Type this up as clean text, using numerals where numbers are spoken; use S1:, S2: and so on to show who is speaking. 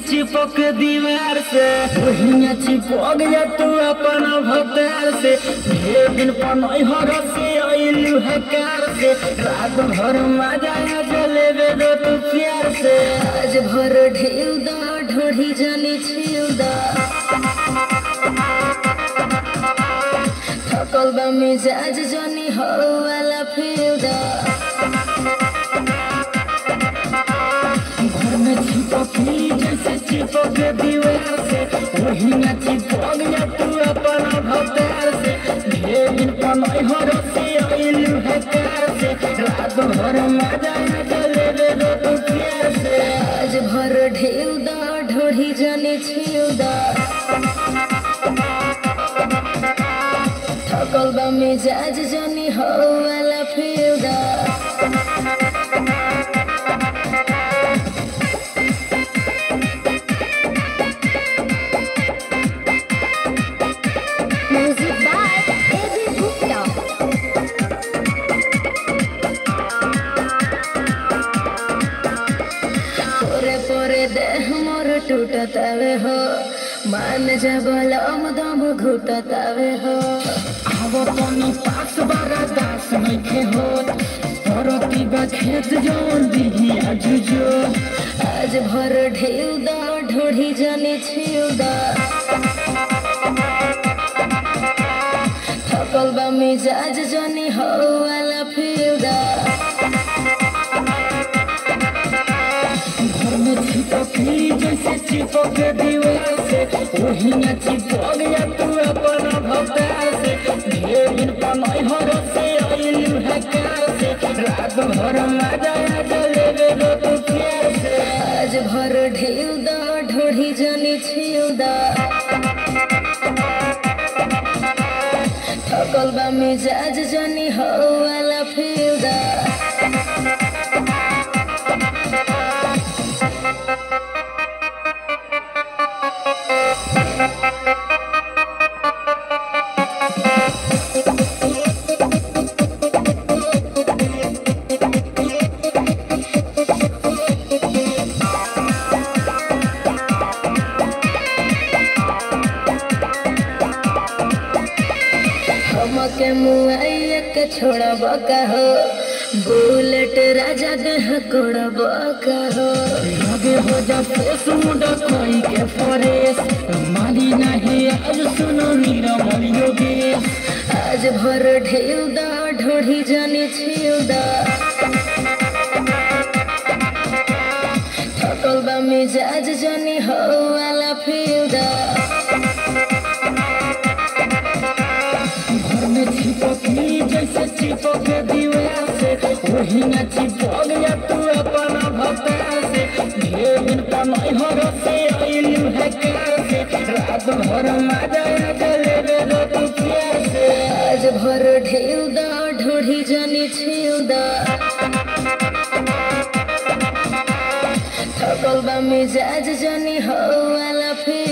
S1: चिपक दीवार से वही चिपक जा तू अपन भतार से ढेर दिन पनई हर से आइलू हकार से रात भर मजा जलेबे दो तू प्यार से
S2: आज भर ढेउ दा ढोढ़ी जानी छिउ दा थकल बा मिजाज जानी हो वाला फिउ दा
S1: घर में चिपकली जैसे चिपक दीवार से वही चिपक जा तू अपन भतार से ढेर दिन पनई हर से आइलू हकार से रात भर मजा जलेबे दो तू प्यार से
S2: आज भर ढेउ दा ढोढ़ी जानी छिउ दा थकल बा मिजाज जानी हो वाला फिउ दा
S3: Music by A.B. Gupta.
S2: पोरे पोरे देह मोर टूटतावे हो मान जबलम दम घुटतावे हो
S1: आवो तनी पास बारा दास नइखे होत परती बा खेत जोन दिही आजुजो
S2: आज भर ढेउ दा ढोढ़ी जानी छिउ दा थकल बा मिजाज जानी हो वाला फिउ दा
S1: घर में चिपकली जैसे चिपक दीवार से वही चिपक जा तू अपन भतार से ढेर दिन पनई हर से आइलू हकार से रात भर मजा जलेबे दो तू प्यार से
S2: आज भर ढेउ दा ढोढ़ी जानी छिउ दा थकल बा मिजाज जानी हो वाला फिउ दा हमके मुआइया के छोड़ब का हो बुलेट राजा देह कोड़ब का हो
S1: लगे हो जा फेस मुंडा कोई के फरेस माली नहीं आज सुनो नीरमल योगेश
S2: आज भर ढेउ दा ढोढ़ी जानी छिउ दा थकल बा मिजाज जानी हो वाला फिउ दा
S1: घर में चिपकली जैसे चिपक दीवार से वही चिपक जा तू अपन भतार से ढेर दिन पनई हर से आइलू हकार से रात भर मजा जलेबे दो तू प्यार से
S2: आज भर ढेउ दा ढोढ़ी जानी छिउ दा थकल बा मिजाज जानी हो वाला फिउ